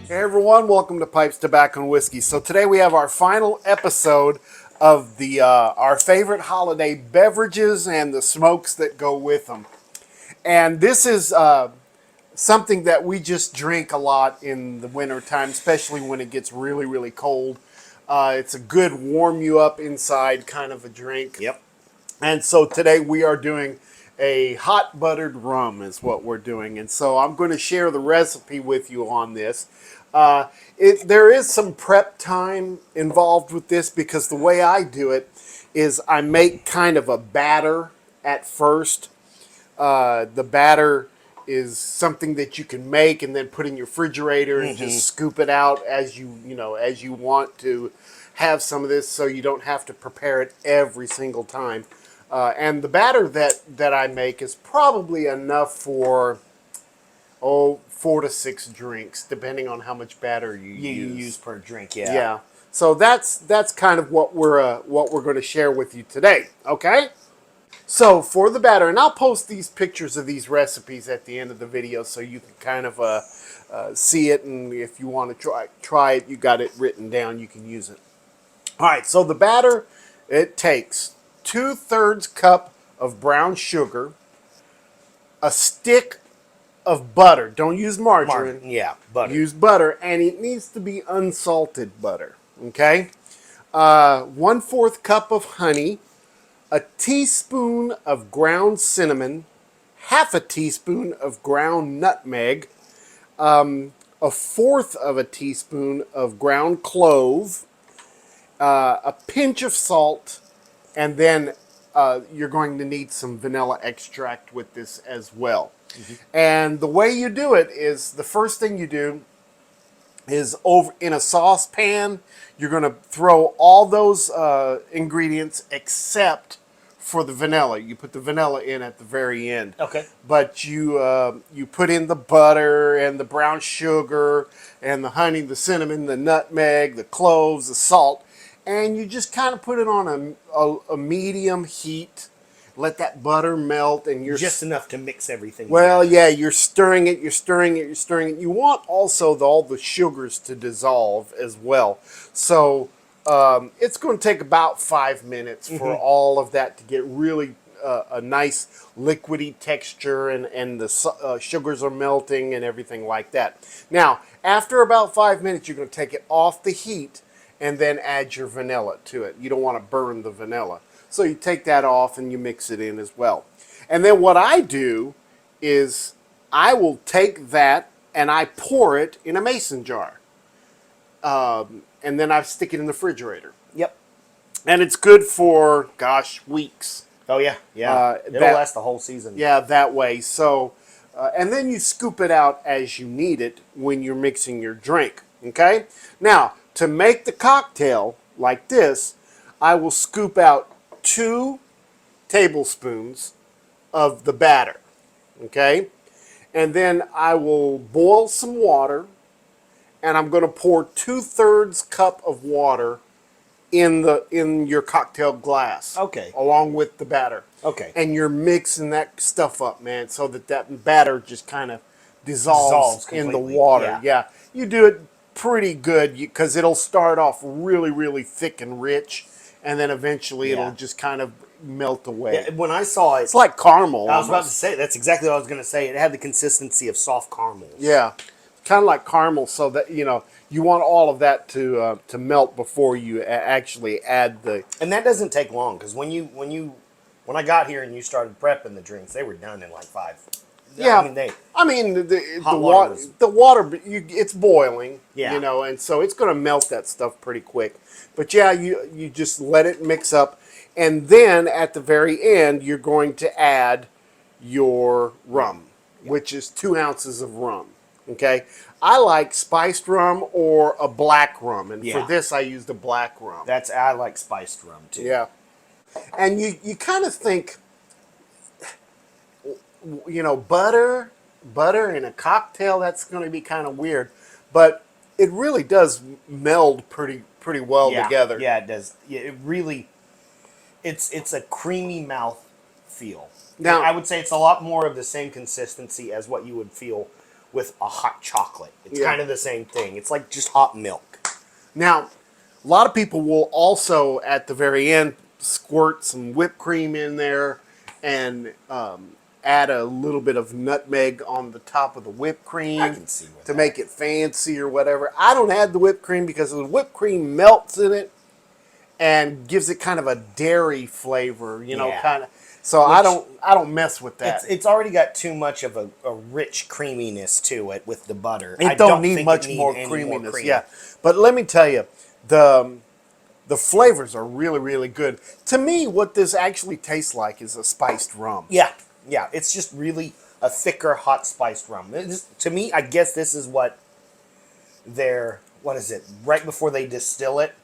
Hey everyone, welcome to Pipes, Tobacco, and Whiskey. So today we have our final episode of the our favorite holiday beverages and the smokes that go with them. And this is something that we just drink a lot in the winter time, especially when it gets really, really cold. It's a good warm you up inside kind of a drink. Yep. And so today we are doing a hot buttered rum is what we're doing. And so I'm going to share the recipe with you on this. There is some prep time involved with this because the way I do it is I make kind of a batter at first. The batter is something that you can make and then put in your refrigerator and just scoop it out as as you want to have some of this, so you don't have to prepare it every single time. And the batter that I make is probably enough for 4 to 6 drinks, depending on how much batter you use per drink. Yeah. Yeah. So that's kind of what we're going to share with you today. Okay. So for the batter, and I'll post these pictures of these recipes at the end of the video, so you can kind of see it, and if you want to try it, you got it written down, you can use it. All right. So the batter, it takes 2/3 cup of brown sugar, a stick of butter. Don't use margarine. Yeah, butter. Use butter, and it needs to be unsalted butter. Okay. 1/4 cup of honey, a teaspoon of ground cinnamon, half a teaspoon of ground nutmeg, 1/4 of a teaspoon of ground clove, a pinch of salt, and then you're going to need some vanilla extract with this as well. And the way you do it is, the first thing you do is, over in a saucepan, you're going to throw all those ingredients except for the vanilla. You put the vanilla in at the very end. Okay. But you put in the butter and the brown sugar and the honey, the cinnamon, the nutmeg, the cloves, the salt, and you just kind of put it on a medium heat. Let that butter melt, and you're just enough to mix everything. Well, yeah, you're stirring it, you're stirring it, you're stirring it. You want also all the sugars to dissolve as well. So it's going to take about 5 minutes for all of that to get really a nice liquidy texture, and the sugars are melting and everything like that. Now, after about 5 minutes, you're going to take it off the heat and then add your vanilla to it. You don't want to burn the vanilla. So you take that off and you mix it in as well. And then what I do is I will take that and I pour it in a mason jar. And then I stick it in the refrigerator. Yep. And it's good for, gosh, weeks. Oh, yeah. Yeah. It'll last the whole season. Yeah, that way. So, and then you scoop it out as you need it when you're mixing your drink. Okay? Now, to make the cocktail like this, I will scoop out 2 tablespoons of the batter, okay? And then I will boil some water, and I'm going to pour 2/3 cup of water in your cocktail glass. Okay. Along with the batter. Okay. And you're mixing that stuff up, man, so that batter just kind of dissolves in the water. Yeah. You do it pretty good because it'll start off really, really thick and rich, and then eventually it'll just kind of melt away. Yeah, when I saw it, it's like caramel. I was about to say, that's exactly what I was going to say. It had the consistency of soft caramels. Yeah, kind of like caramel. So that you want all of that to melt before you actually add the. And that doesn't take long, because when I got here and you started prepping the drinks, they were done in like 5. Yeah, I mean the water it's boiling. Yeah. And so it's going to melt that stuff pretty quick. But yeah, you just let it mix up, and then at the very end you're going to add your rum, which is 2 ounces of rum. Okay, I like spiced rum or a black rum, and for this I used a black rum. I like spiced rum too. Yeah, and you kind of think, butter in a cocktail, that's going to be kind of weird, but it really does meld pretty well together. Yeah, it does. Yeah, it really, it's a creamy mouth feel. Now, I would say it's a lot more of the same consistency as what you would feel with a hot chocolate. It's Yeah. kind of the same thing. It's like just hot milk. Now, a lot of people will also, at the very end, squirt some whipped cream in there and add a little bit of nutmeg on the top of the whipped cream I can see with to that. make it fancy or whatever. I don't add the whipped cream because the whipped cream melts in it and gives it kind of a dairy flavor, you know, Yeah. kind of. So I don't mess with that. It's already got too much of a rich creaminess to it with the butter. It I don't need think much it need more any creaminess. cream. Yeah, but let me tell you, the flavors are really, really good. To me, what this actually tastes like is a spiced rum. Yeah, yeah. It's just really a thicker, hot spiced rum. To me, I guess this is what what is it? Right before they distill it,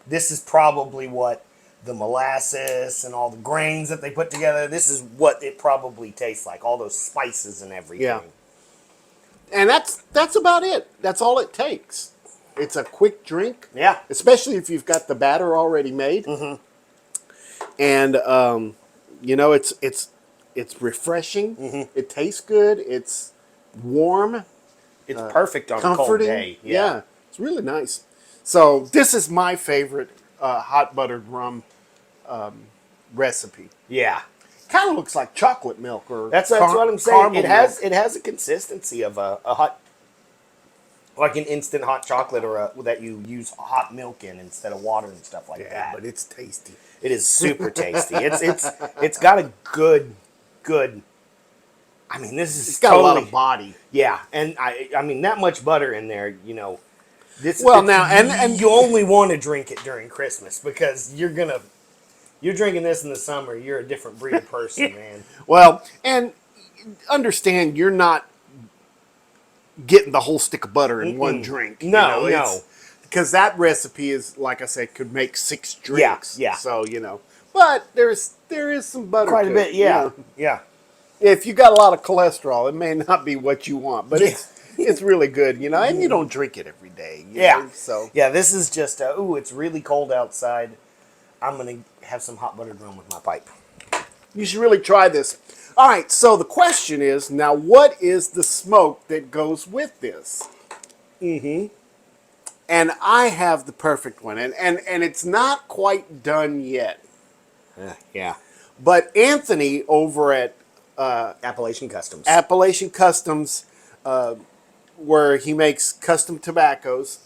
this is probably what the molasses and all the grains that they put together, this is what it probably tastes like. All those spices and everything. Yeah. And that's about it. That's all it takes. It's a quick drink. Yeah. Especially if you've got the batter already made. Mm-hmm. And you know, it's refreshing. Mm-hmm. It tastes good. It's warm. It's perfect on a cold Comforting. day. Yeah, it's really nice. So this is my favorite hot buttered rum recipe. Yeah. Kind of looks like chocolate milk or That's what I'm saying. caramel It has a consistency of a hot, like an instant hot chocolate or that you use hot milk in instead of water and stuff like milk. that. But it's tasty. It is super tasty. It's got a good. I mean, this is It's got totally, a lot of body. Yeah, and I mean that much butter in there, you know. Well, now and you only want to drink it during Christmas because you're drinking this in the summer. You're a different breed of person, man. well, and understand you're not getting the whole stick of butter in one drink. No, because that recipe is, like I said, could make 6 drinks. Yeah. So but there is some butter. Quite a to bit, it, yeah, yeah. If you got a lot of cholesterol, it may not be what you want, but Yeah. it's really good, and you don't drink it every day. Yeah. So Yeah, this is just it's really cold outside. I'm gonna have some hot buttered rum with my pipe. you should really try this. All right. So the question is now, what is the smoke that goes with this? Mm-hmm. And I have the perfect one, and it's not quite done yet. Yeah. But Anthony over at Appalachian Customs. Appalachian Customs, where he makes custom tobaccos,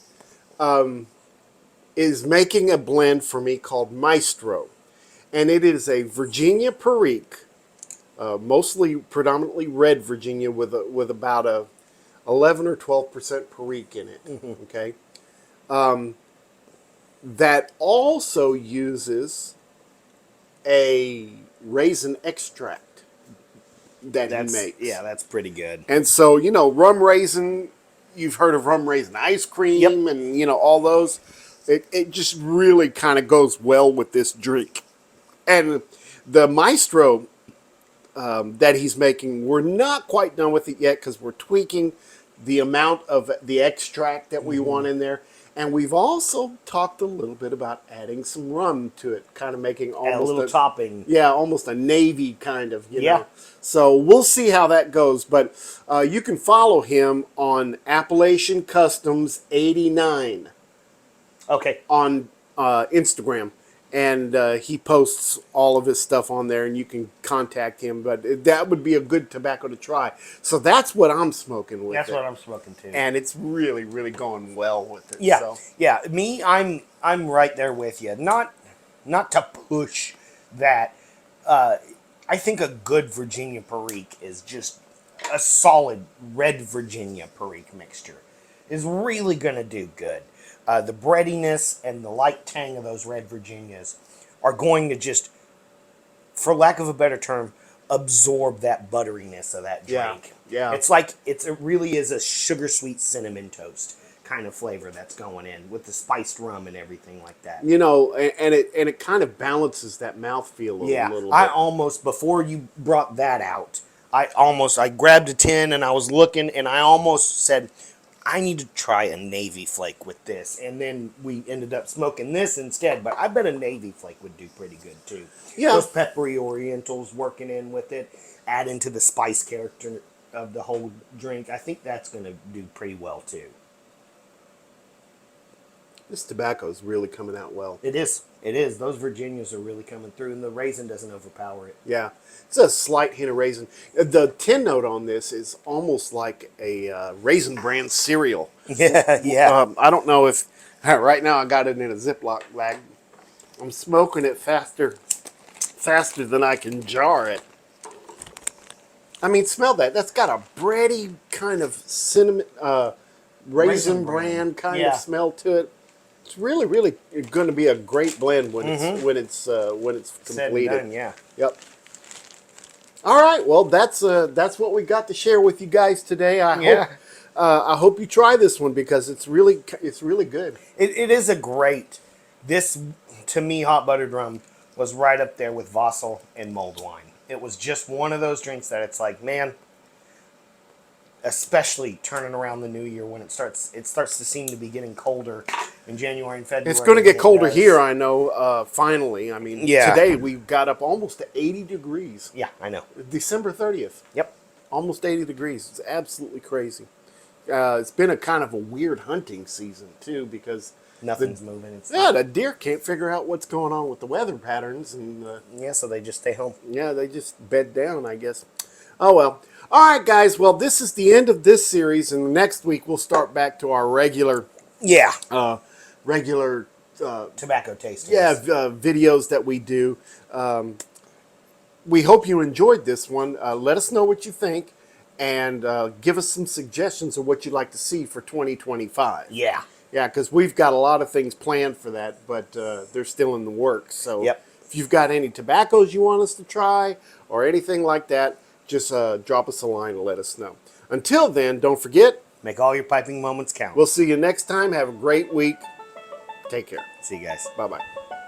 is making a blend for me called Maestro. And it is a Virginia Perique, predominantly red Virginia with about a 11 or 12% Perique in it. Mm-hmm. Okay. That also uses a raisin extract that he makes. Yeah, that's pretty good. And so, rum raisin, you've heard of rum raisin ice cream. Yep. And, all those. It just really kind of goes well with this drink. And the Maestro that he's making, we're not quite done with it yet because we're tweaking the amount of the extract that we want in there. And we've also talked a little bit about adding some rum to it, kind of making almost a little topping. Yeah, almost a navy kind of, Yeah. know. So we'll see how that goes. But you can follow him on Appalachian Customs 89 Okay. on Instagram. And he posts all of his stuff on there, and you can contact him. But that would be a good tobacco to try. So that's what I'm smoking with. That's what I'm smoking too. And it's really, really going well with it. Yeah, So. yeah. Me, I'm right there with you. Not to push that. I think a good Virginia Perique is just a solid red Virginia Perique mixture is really gonna do good. The breadiness and the light tang of those red Virginias are going to just, for lack of a better term, absorb that butteriness of that drink. Yeah. It's like it really is a sugar sweet cinnamon toast kind of flavor that's going in with the spiced rum and everything like that. And it kind of balances that mouthfeel a little bit. I almost, before you brought that out, I grabbed a tin and I was looking and I almost said, I need to try a Navy Flake with this. And then we ended up smoking this instead. But I bet a Navy Flake would do pretty good too. Yeah. Those peppery Orientals working in with it, add into the spice character of the whole drink, I think that's going to do pretty well too. This tobacco is really coming out well. It is. It is. Those Virginias are really coming through, and the raisin doesn't overpower it. Yeah, it's a slight hint of raisin. The tin note on this is almost like a Raisin Bran cereal. Yeah, yeah. I don't know if right now I got it in a Ziploc bag. I'm smoking it faster than I can jar it. I mean, smell that. That's got a bready kind of cinnamon, raisin bran kind of smell to it. It's really, really going to be a great blend when it's completed. Done, yeah. Yep. All right. Well, that's what we got to share with you guys today. I hope you try this one because it's really good. It is a great. This, to me, hot buttered rum was right up there with Vossel and mulled wine. It was just one of those drinks that it's like, man, especially turning around the new year when it starts to seem to be getting colder in January and February. It's going to get colder here, I know, finally. I mean, Yeah. today we got up almost to 80 degrees. Yeah, I know. December 30th. Yep. Almost 80 degrees. It's absolutely crazy. It's been a kind of a weird hunting season, too, because Nothing's moving. It's the deer can't figure out what's going on with the weather patterns. And yeah, so they just stay home. yeah, they just bed down, I guess. Oh, well. All right, guys. Well, this is the end of this series, and next week we'll start back to our regular Yeah. Tobacco tasting. videos that we do. We hope you enjoyed this one. Let us know what you think, and give us some suggestions of what you'd like to see for 2025. Yeah. Yeah, because we've got a lot of things planned for that, but they're still in the works. So Yep. if you've got any tobaccos you want us to try or anything like that, just drop us a line and let us know. Until then, don't forget, Make all your piping moments count. we'll see you next time. Have a great week. Take care. See you guys. Bye-bye.